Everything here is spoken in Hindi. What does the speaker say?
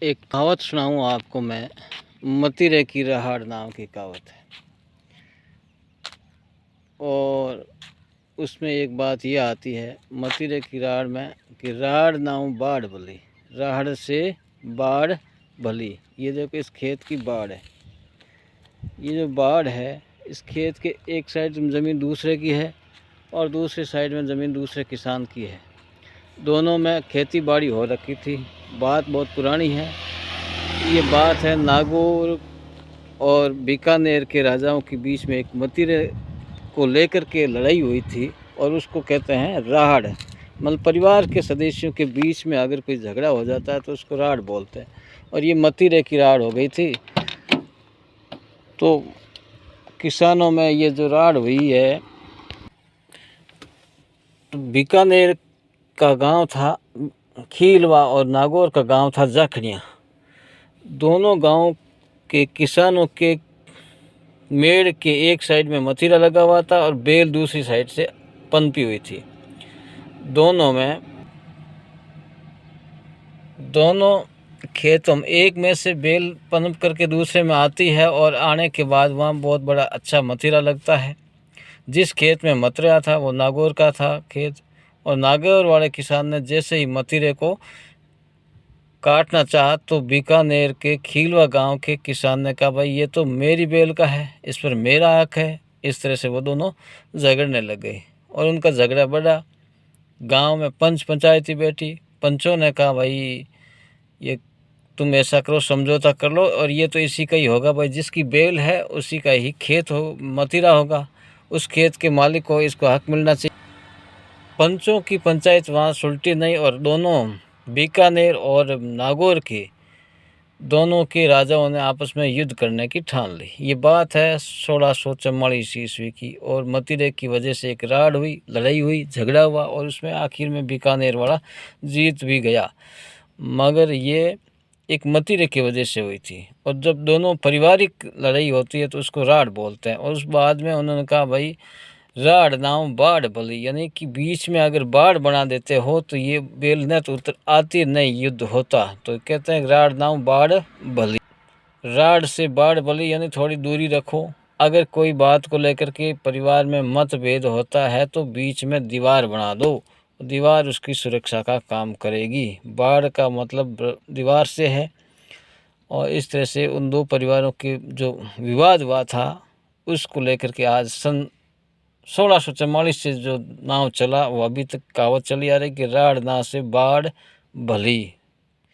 एक कहावत सुनाऊँ आपको मैं। मतिरे की रहाड़ नाम की कहावत है और उसमें एक बात ये आती है मतिरे की राड़ में कि राड़ नाम बाढ़ भली, राहड़ से बाढ़ भली। ये देखो इस खेत की बाढ़ है, ये जो बाढ़ है इस खेत के एक साइड में ज़मीन दूसरे की है और दूसरी साइड में ज़मीन दूसरे किसान की है। दोनों में खेती बाड़ी हो रखी थी। बात बहुत पुरानी है। ये बात है नागौर और बीकानेर के राजाओं के बीच में एक मतिरे को लेकर के लड़ाई हुई थी और उसको कहते हैं राहड़। मतलब परिवार के सदस्यों के बीच में अगर कोई झगड़ा हो जाता है तो उसको राहड़ बोलते हैं। और ये मतिरे की राहड़ हो गई थी। तो किसानों में ये जो राहड़ हुई है, तो बीकानेर का गांव था खीलवा और नागौर का गांव था जाखड़ियाँ। दोनों गांव के किसानों के मेड़ के एक साइड में मथिरा लगा हुआ था और बेल दूसरी साइड से पनपी हुई थी। दोनों खेतों में एक में से बेल पनप करके दूसरे में आती है और आने के बाद वहाँ बहुत बड़ा अच्छा मथिरा लगता है। जिस खेत में मथुरा था वो नागौर का था खेत, और नागौर वाले किसान ने जैसे ही मथिरे को काटना चाहा तो बीकानेर के खीलवा गांव के किसान ने कहा भाई ये तो मेरी बेल का है, इस पर मेरा हक है। इस तरह से वो दोनों झगड़ने लग गए और उनका झगड़ा बढ़ा। गांव में पंचायती बैठी। पंचों ने कहा भाई ये तुम ऐसा करो, समझौता कर लो और ये तो इसी का ही होगा भाई, जिसकी बेल है उसी का ही खेत हो मथिरा होगा, उस खेत के मालिक को इसको हक मिलना चाहिए। पंचों की पंचायत वहाँ सुलटी नहीं और दोनों बीकानेर और नागौर के दोनों के राजाओं ने आपस में युद्ध करने की ठान ली। ये बात है 1644 ईस्वी की और मतिरे की वजह से एक राड़ हुई, लड़ाई हुई, झगड़ा हुआ और उसमें आखिर में बीकानेर वाला जीत भी गया। मगर ये एक मतिरे की वजह से हुई थी। और जब दोनों पारिवारिक लड़ाई होती है तो उसको राड़ बोलते हैं। और उस बाद में उन्होंने कहा भाई राड़ नाम बाढ़ भली, यानी कि बीच में अगर बाढ़ बना देते हो तो ये बेल न तो उतर आती नहीं युद्ध होता। तो कहते हैं राड़ नाम बाढ़ भली, राड़ से बाढ़ भली यानी थोड़ी दूरी रखो। अगर कोई बात को लेकर के परिवार में मतभेद होता है तो बीच में दीवार बना दो, दीवार उसकी सुरक्षा का काम करेगी। बाढ़ का मतलब दीवार से है। और इस तरह से उन दो परिवारों के जो विवाद हुआ था उसको लेकर के आज सन 1644 से जो नाव चला वो अभी तक कहावत चली आ रही कि राड़ ना से बाढ़ भली।